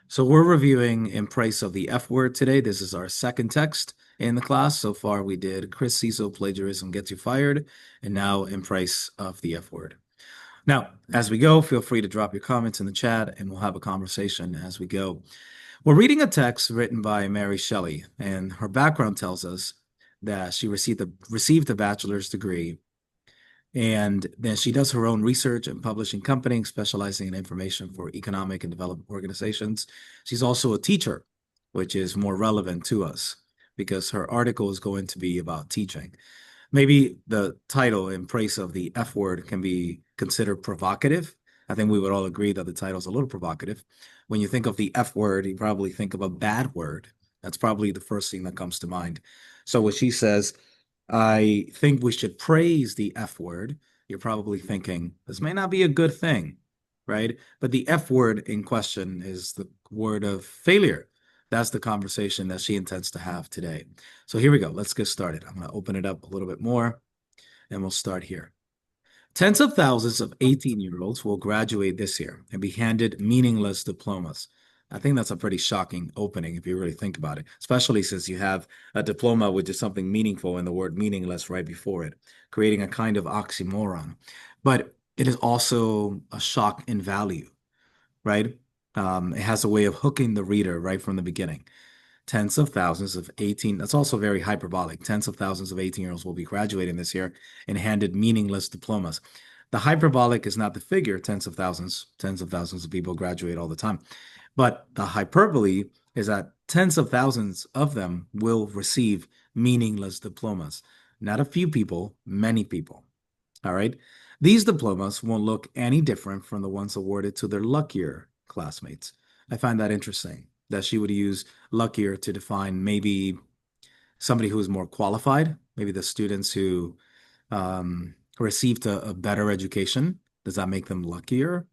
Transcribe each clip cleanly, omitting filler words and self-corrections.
So we're reviewing In Price of the F Word today. This is our second text in the class. So far, we did Chris Cecil plagiarism gets you fired, and now In Price of the F Word. Now, as we go, feel free to drop your comments in the chat, and we'll have a conversation as we go. We're reading a text written by Mary Shelley, and her background tells us that she received a bachelor's degree, and then she does her own research and publishing company, specializing in information for economic and development organizations. She's also a teacher, which is more relevant to us because her article is going to be about teaching. Maybe the title In Praise of the F Word can be considered provocative. I think we would all agree that the title is a little provocative. When you think of the F word, you probably think of a bad word. That's probably the first thing that comes to mind. So when she says, I think we should praise the F word, you're probably thinking, this may not be a good thing, right? But the F word in question is the word of failure. That's the conversation that she intends to have today. So here we go. Let's get started. I'm going to open it up a little bit more and we'll start here. Tens of thousands of 18-year-olds will graduate this year and be handed meaningless diplomas. I think that's a pretty shocking opening if you really think about it, especially since you have a diploma which is something meaningful and the word meaningless right before it, creating a kind of oxymoron. But it is also a shock in value, right? It has a way of hooking the reader right from the beginning. Tens of thousands of 18, that's also very hyperbolic. Tens of thousands of 18-year-olds will be graduating this year and handed meaningless diplomas. The hyperbolic is not the figure, tens of thousands of people graduate all the time. But the hyperbole is that tens of thousands of them will receive meaningless diplomas. Not a few people, many people. All right. These diplomas won't look any different from the ones awarded to their luckier classmates. I find that interesting that she would use luckier to define maybe somebody who is more qualified, maybe the students who received a better education. Does that make them luckier?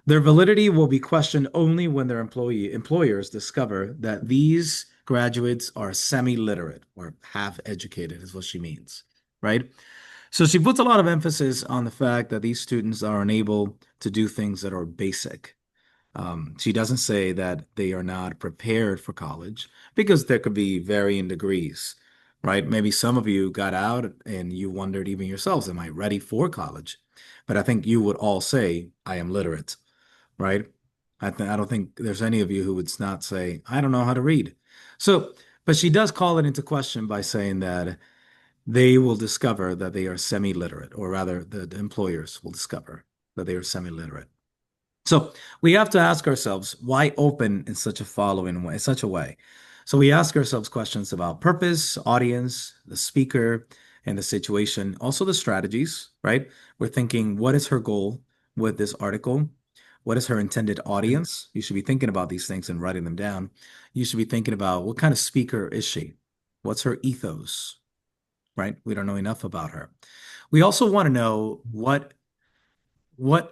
Their validity will be questioned only when their employers discover that these graduates are semi-literate or half educated, is what she means, right? So she puts a lot of emphasis on the fact that these students are unable to do things that are basic. She doesn't say that they are not prepared for college because there could be varying degrees, right? Maybe some of you got out and you wondered even yourselves, am I ready for college? But I think you would all say, I am literate, right? I don't think there's any of you who would not say, I don't know how to read. So, but she does call it into question by saying that they will discover that they are semi-literate, or rather, the employers will discover that they are semi-literate. So we have to ask ourselves, why open in such a following way, in such a way? So we ask ourselves questions about purpose, audience, the speaker, and the situation, also the strategies, right? We're thinking, what is her goal with this article? What is her intended audience? You should be thinking about these things and writing them down. You should be thinking about what kind of speaker is she? What's her ethos, right? We don't know enough about her. We also want to know what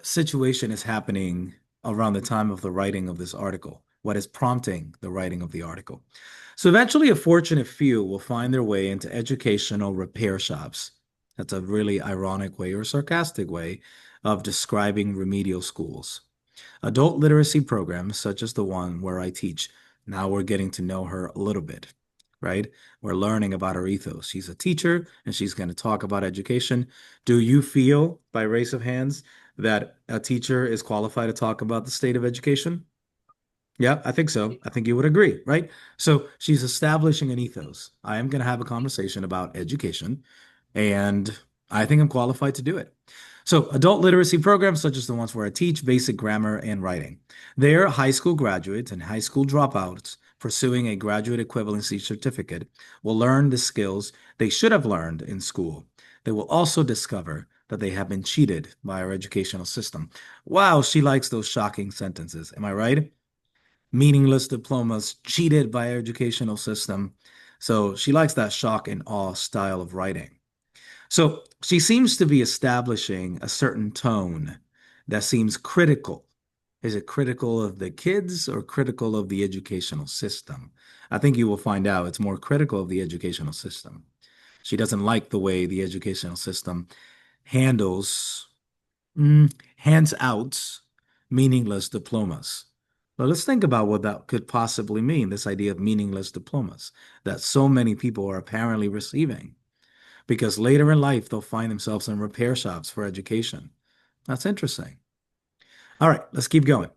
situation is happening around the time of the writing of this article? What is prompting the writing of the article? So eventually, a fortunate few will find their way into educational repair shops. That's a really ironic way or sarcastic way of describing remedial schools. Adult literacy programs, such as the one where I teach, now we're getting to know her a little bit, right? We're learning about her ethos. She's a teacher and she's going to talk about education. Do you feel, by raise of hands, that a teacher is qualified to talk about the state of education? Yeah, I think so. I think you would agree, right? So she's establishing an ethos. I am going to have a conversation about education, and I think I'm qualified to do it. So, adult literacy programs, such as the ones where I teach basic grammar and writing, they're high school graduates and high school dropouts pursuing a graduate equivalency certificate will learn the skills they should have learned in school. They will also discover that they have been cheated by our educational system. Wow, she likes those shocking sentences. Am I right? Meaningless diplomas, cheated by our educational system. So she likes that shock and awe style of writing. So she seems to be establishing a certain tone that seems critical. Is it critical of the kids or critical of the educational system? I think you will find out it's more critical of the educational system. She doesn't like the way the educational system handles, hands out meaningless diplomas. But let's think about what that could possibly mean, this idea of meaningless diplomas that so many people are apparently receiving, because later in life they'll find themselves in repair shops for education. That's interesting. All right, let's keep going.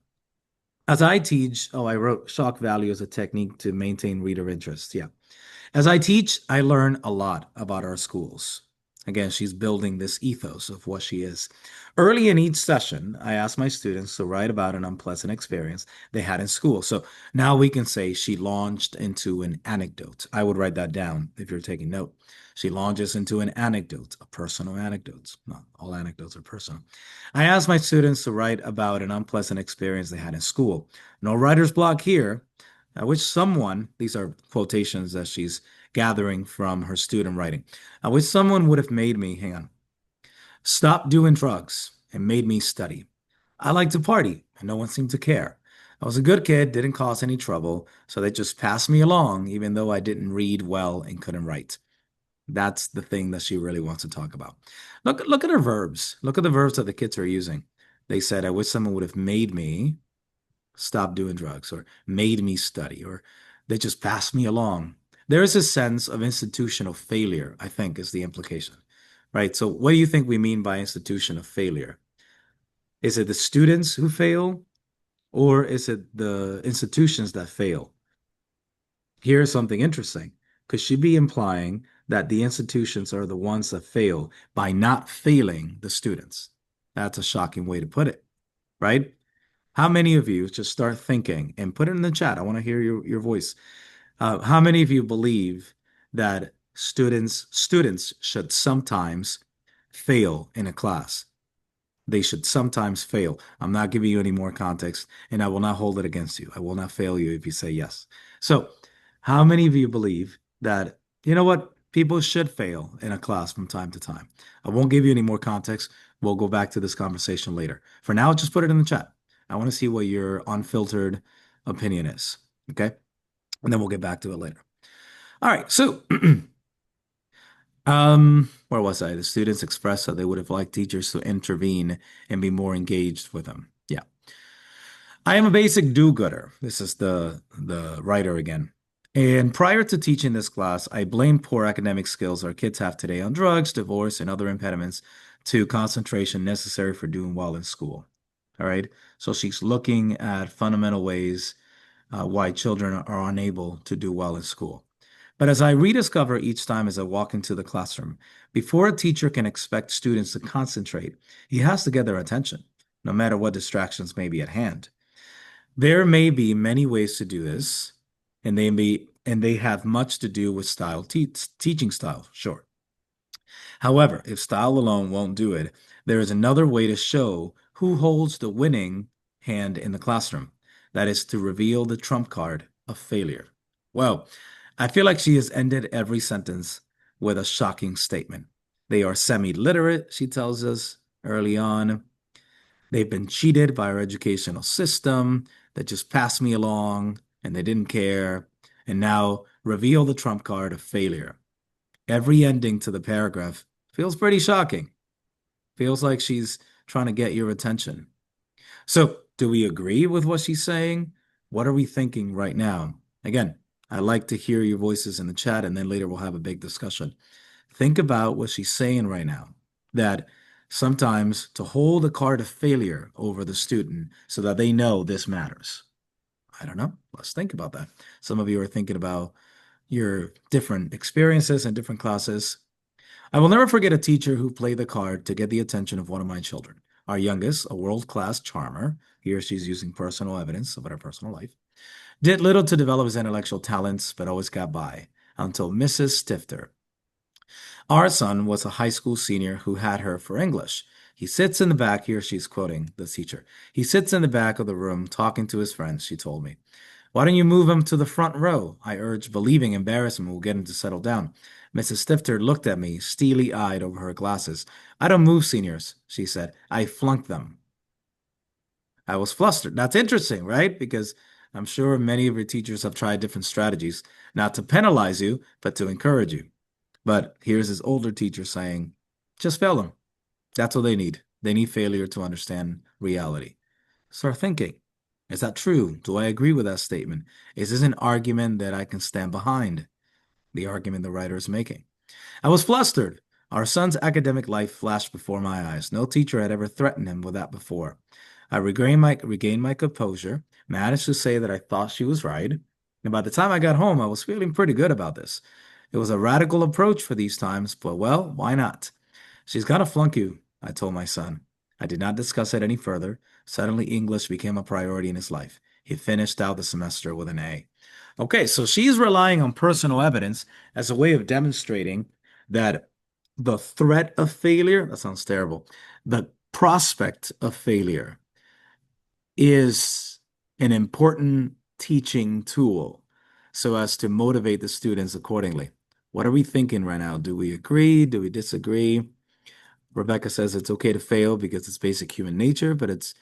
As I teach, oh, I wrote shock value as a technique to maintain reader interest. Yeah. As I teach, I learn a lot about our schools. Again, she's building this ethos of what she is. Early in each session, I ask my students to write about an unpleasant experience they had in school. So now we can say she launched into an anecdote. I would write that down if you're taking note. She launches into an anecdote, a personal anecdote. Not all anecdotes are personal. I ask my students to write about an unpleasant experience they had in school. No writer's block here. I wish someone, these are quotations that she's gathering from her student writing. I wish someone would have made me, hang on, stop doing drugs and made me study. I like to party and no one seemed to care. I was a good kid, didn't cause any trouble, so they just passed me along even though I didn't read well and couldn't write. That's the thing that she really wants to talk about. Look at her verbs. Look at the verbs that the kids are using. They said, I wish someone would have made me stop doing drugs or made me study or they just passed me along. There is a sense of institutional failure, I think, is the implication, right? So, what do you think we mean by institution of failure? Is it the students who fail or is it the institutions that fail? Here's something interesting. Could she be implying that the institutions are the ones that fail by not failing the students? That's a shocking way to put it, right? How many of you just start thinking and put it in the chat? I want to hear your voice. How many of you believe that students should sometimes fail in a class? They should sometimes fail. I'm not giving you any more context, and I will not hold it against you. I will not fail you if you say yes. So, how many of you believe that, you know what, people should fail in a class from time to time? I won't give you any more context. We'll go back to this conversation later. For now, just put it in the chat. I want to see what your unfiltered opinion is. Okay. And then we'll get back to it later. All right. So, where was I? The students expressed that they would have liked teachers to intervene and be more engaged with them. Yeah. I am a basic do-gooder. This is the writer again. And prior to teaching this class, I blamed poor academic skills our kids have today on drugs, divorce, and other impediments to concentration necessary for doing well in school. All right. So she's looking at fundamental ways why children are unable to do well in school. But as I rediscover each time as I walk into the classroom, before a teacher can expect students to concentrate, he has to get their attention, no matter what distractions may be at hand. There may be many ways to do this, and they have much to do with teaching style, sure. However, if style alone won't do it, there is another way to show who holds the winning hand in the classroom. That is to reveal the trump card of failure. Well, I feel like she has ended every sentence with a shocking statement. They are semi-literate, she tells us early on. They've been cheated by our educational system that just passed me along and they didn't care. And now reveal the trump card of failure. Every ending to the paragraph feels pretty shocking. Feels like she's trying to get your attention. So, do we agree with what she's saying? What are we thinking right now? Again, I like to hear your voices in the chat, and then later we'll have a big discussion. Think about what she's saying right now, that sometimes to hold a card of failure over the student so that they know this matters. I don't know. Let's think about that. Some of you are thinking about your different experiences and different classes. I will never forget a teacher who played the card to get the attention of one of my children. Our youngest, a world-class charmer, here she's using personal evidence about her personal life, did little to develop his intellectual talents, but always got by until Mrs. Stifter. Our son was a high school senior who had her for English. He sits in the back, here she's quoting the teacher. He sits in the back of the room talking to his friends, she told me. Why don't you move him to the front row? I urged, believing embarrassment will get him to settle down. Mrs. Stifter looked at me, steely-eyed over her glasses. I don't move seniors, she said. I flunk them. I was flustered. That's interesting, right? Because I'm sure many of your teachers have tried different strategies, not to penalize you, but to encourage you. But here's his older teacher saying, just fail them. That's what they need. They need failure to understand reality. Start thinking. Is that true? Do I agree with that statement? Is this an argument that I can stand behind? The argument the writer is making. I was flustered. Our son's academic life flashed before my eyes. No teacher had ever threatened him with that before. I regained my composure, managed to say that I thought she was right, and by the time I got home, I was feeling pretty good about this. It was a radical approach for these times, but well, why not? She's gonna flunk you, I told my son. I did not discuss it any further. Suddenly, English became a priority in his life. He finished out the semester with an A. Okay, so she's relying on personal evidence as a way of demonstrating that the threat of failure, that sounds terrible, the prospect of failure is an important teaching tool so as to motivate the students accordingly. What are we thinking right now? Do we agree? Do we disagree? Rebecca says it's okay to fail because it's basic human nature, but it's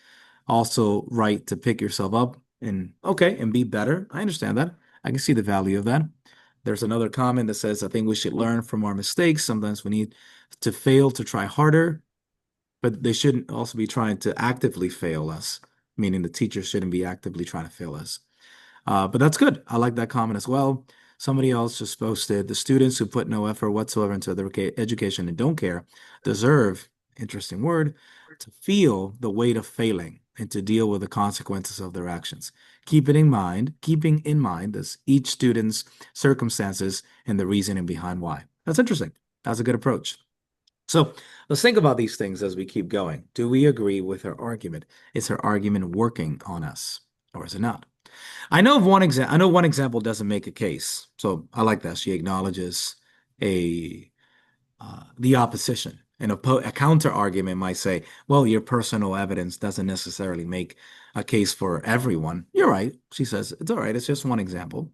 also right to pick yourself up and okay and be better. I understand that. I can see the value of that. There's another comment that says, I think we should learn from our mistakes. Sometimes we need to fail to try harder, but they shouldn't also be trying to actively fail us, meaning the teacher shouldn't be actively trying to fail us. But that's good. I like that comment as well. Somebody else just posted the students who put no effort whatsoever into their education and don't care deserve, interesting word, to feel the weight of failing and to deal with the consequences of their actions. Keeping in mind this each student's circumstances and the reasoning behind why. That's interesting. That's a good approach. So let's think about these things as we keep going. Do we agree with her argument? Is her argument working on us, or is it not? I know one example doesn't make a case, so I like that. She acknowledges a the opposition, and a counter argument might say, "Well, your personal evidence doesn't necessarily make a case for everyone." You're right, she says. It's all right. It's just one example.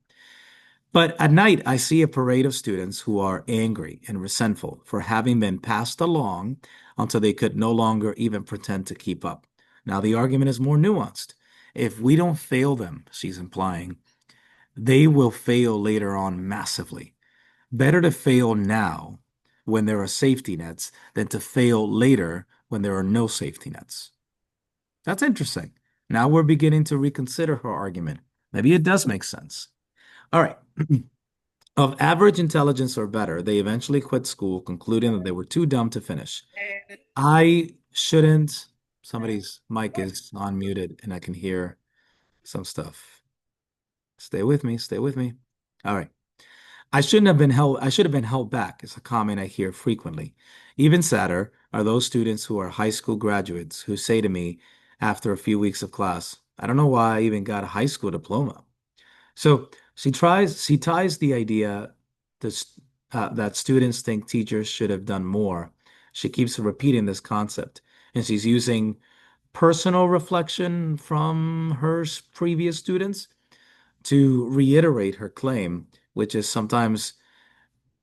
But at night, I see a parade of students who are angry and resentful for having been passed along until they could no longer even pretend to keep up. Now, the argument is more nuanced. If we don't fail them, she's implying, they will fail later on massively. Better to fail now when there are safety nets than to fail later when there are no safety nets. That's interesting. Now we're beginning to reconsider her argument. Maybe it does make sense. All right. Of average intelligence or better, they eventually quit school, concluding that they were too dumb to finish. I shouldn't. Somebody's mic is unmuted and I can hear some stuff. Stay with me, stay with me. All right. I should have been held back is a comment I hear frequently. Even sadder are those students who are high school graduates who say to me after a few weeks of class, I don't know why I even got a high school diploma. So she ties the idea that students think teachers should have done more. She keeps repeating this concept, and she's using personal reflection from her previous students to reiterate her claim, which is sometimes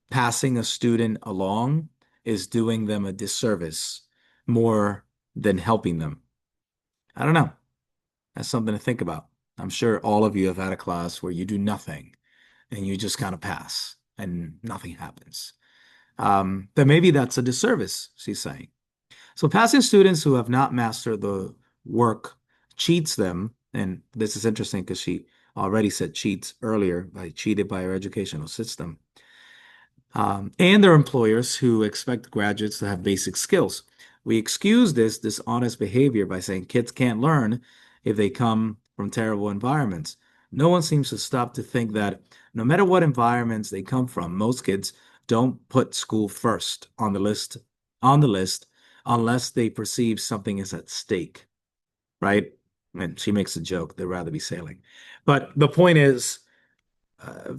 passing a student along is doing them a disservice more than helping them. I don't know. That's something to think about. I'm sure all of you have had a class where you do nothing and you just kind of pass and nothing happens. Then maybe that's a disservice, she's saying. So passing students who have not mastered the work cheats them, and this is interesting because she already said cheats earlier, by cheated by our educational system, and their employers who expect graduates to have basic skills. We excuse this dishonest behavior by saying kids can't learn if they come from terrible environments. No one seems to stop to think that no matter what environments they come from, most kids don't put school first on the list unless they perceive something is at stake, right? And she makes a joke, they'd rather be sailing. But the point is, uh,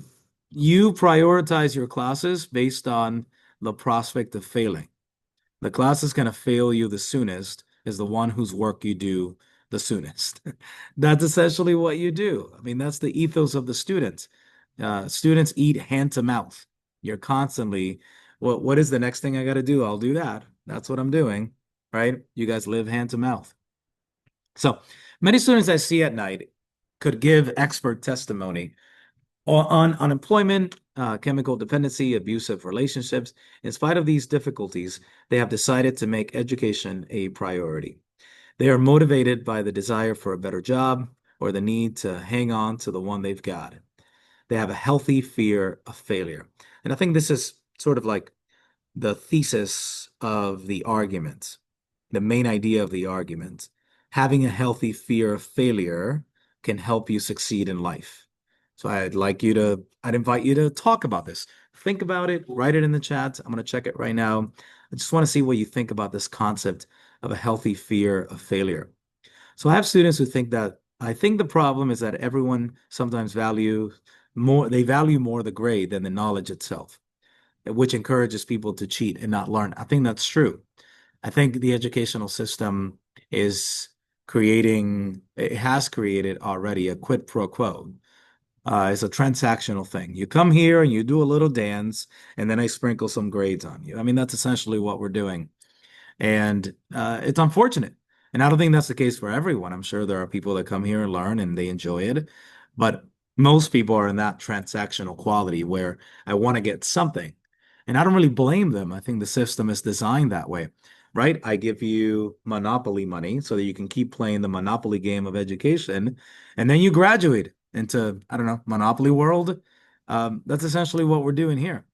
you prioritize your classes based on the prospect of failing. The class that's going to fail you the soonest is the one whose work you do the soonest. That's essentially what you do. I mean, that's the ethos of the students. Students eat hand to mouth. You're constantly, what is the next thing I got to do? I'll do that. That's what I'm doing, right? You guys live hand to mouth. So many students I see at night could give expert testimony on unemployment, chemical dependency, abusive relationships. In spite of these difficulties, they have decided to make education a priority. They are motivated by the desire for a better job, or the need to hang on to the one they've got. They have a healthy fear of failure. And I think this is sort of like the thesis of the argument, the main idea of the argument. Having a healthy fear of failure can help you succeed in life. So I'd invite you to talk about this. Think about it, write it in the chat. I'm going to check it right now. I just want to see what you think about this concept of a healthy fear of failure. So I have students who think that I think the problem is that everyone sometimes they value more the grade than the knowledge itself, which encourages people to cheat and not learn. I think that's true. I think the educational system is it has created already a quid pro quo. It's a transactional thing. You come here and you do a little dance, and then I sprinkle some grades on you. I mean, that's essentially what we're doing. And it's unfortunate. And I don't think that's the case for everyone. I'm sure there are people that come here and learn and they enjoy it. But most people are in that transactional quality where I want to get something. And I don't really blame them. I think the system is designed that way, right? I give you monopoly money so that you can keep playing the monopoly game of education. And then you graduate into, I don't know, monopoly world. That's essentially what we're doing here.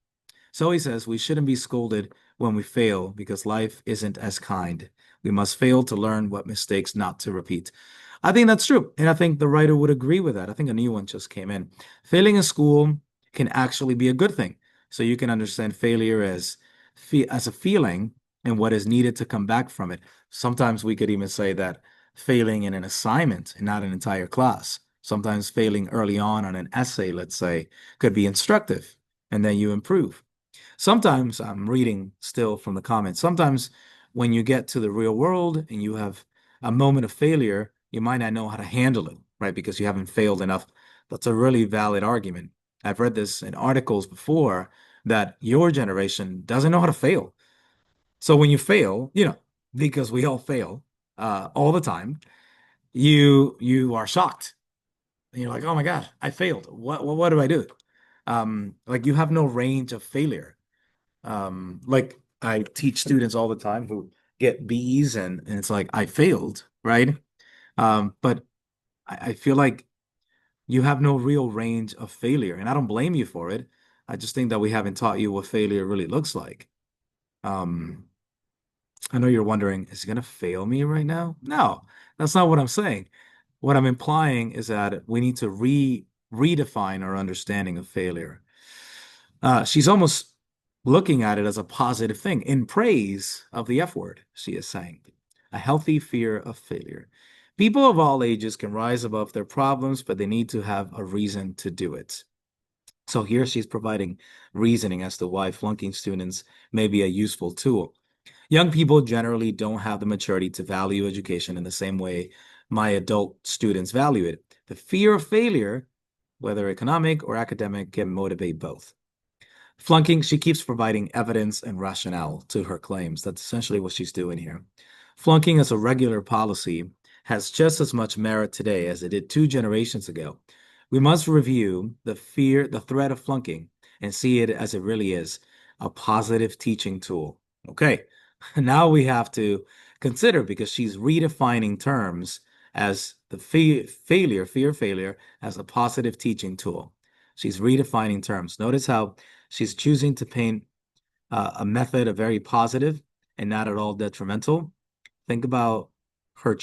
So he says we shouldn't be scolded when we fail because life isn't as kind. We must fail to learn what mistakes not to repeat. I think that's true. And I think the writer would agree with that. I think a new one just came in. Failing in school can actually be a good thing. So you can understand failure as a feeling and what is needed to come back from it. Sometimes we could even say that failing in an assignment and not an entire class. Sometimes failing early on an essay, let's say, could be instructive and then you improve. Sometimes I'm reading still from the comments. Sometimes when you get to the real world and you have a moment of failure, you might not know how to handle it, right? Because you haven't failed enough. That's a really valid argument. I've read this in articles before that your generation doesn't know how to fail. So when you fail, because we all fail all the time, you are shocked. And you're like, oh my God, I failed. What do I do? Like you have no range of failure. Like I teach students all the time who get B's and it's like I failed, right? But I feel like you have no real range of failure, and I don't blame you for it. I just think that we haven't taught you what failure really looks like. Um, I know you're wondering, is he gonna fail me right now? No, that's not what I'm saying. What I'm implying is that we need to redefine our understanding of failure. She's almost looking at it as a positive thing in praise of the F word, she is saying. A healthy fear of failure. People of all ages can rise above their problems, but they need to have a reason to do it. So here she's providing reasoning as to why flunking students may be a useful tool. Young people generally don't have the maturity to value education in the same way my adult students value it. The fear of failure, whether economic or academic, can motivate both. Flunking, she keeps providing evidence and rationale to her claims. That's essentially what she's doing here. Flunking as a regular policy has just as much merit today as it did 2 generations ago. We must review the threat of flunking and see it as it really is, a positive teaching tool. Okay, now we have to consider because she's redefining terms as the fear of failure as a positive teaching tool. She's redefining terms. Notice how she's choosing to paint a method of very positive and not at all detrimental. Think about her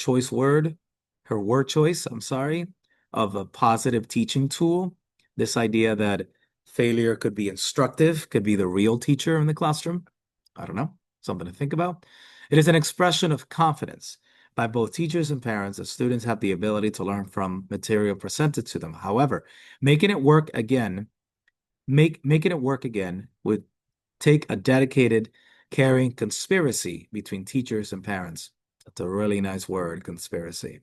her word choice, I'm sorry, of a positive teaching tool. This idea that failure could be instructive, could be the real teacher in the classroom. I don't know, something to think about. It is an expression of confidence by both teachers and parents that students have the ability to learn from material presented to them. However, making it work again making it work again would take a dedicated, caring conspiracy between teachers and parents. That's a really nice word, conspiracy,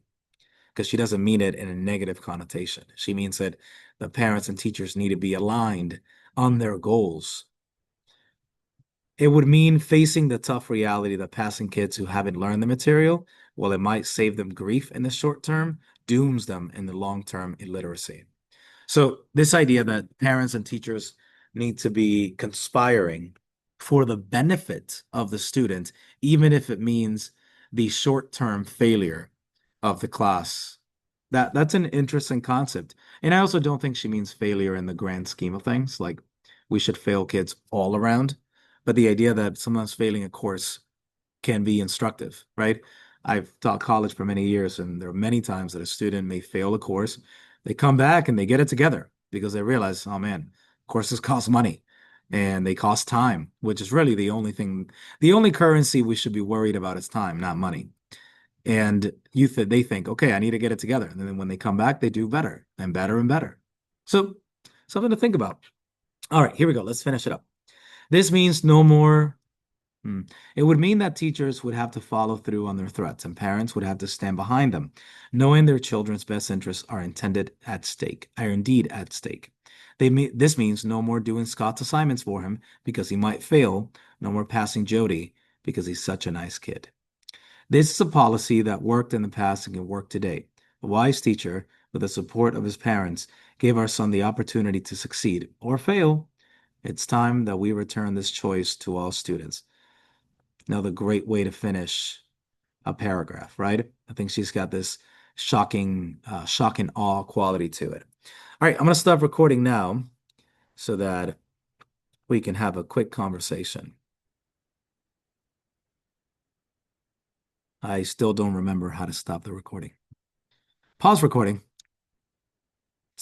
because she doesn't mean it in a negative connotation. She means that the parents and teachers need to be aligned on their goals. It would mean facing the tough reality that passing kids who haven't learned the material, while it might save them grief in the short term, dooms them in the long term illiteracy. So this idea that parents and teachers need to be conspiring for the benefit of the student, even if it means the short-term failure of the class. That's an interesting concept. And I also don't think she means failure in the grand scheme of things. Like we should fail kids all around. But the idea that someone's failing a course can be instructive, right? I've taught college for many years, and there are many times that a student may fail a course. They come back and they get it together because they realize, oh man, courses cost money and they cost time, which is really the only thing, the only currency we should be worried about is time, not money. And they think, okay, I need to get it together. And then when they come back, they do better and better and better. So something to think about. All right, here we go. Let's finish it up. This means no more. It would mean that teachers would have to follow through on their threats and parents would have to stand behind them, knowing their children's best interests are indeed at stake. This means no more doing Scott's assignments for him because he might fail, no more passing Jody because he's such a nice kid. This is a policy that worked in the past and can work today. A wise teacher, with the support of his parents, gave our son the opportunity to succeed or fail. It's time that we return this choice to all students. Another great way to finish a paragraph, right? I think she's got this shock and awe quality to it. All right, I'm going to stop recording now so that we can have a quick conversation. I still don't remember how to stop the recording. Pause recording.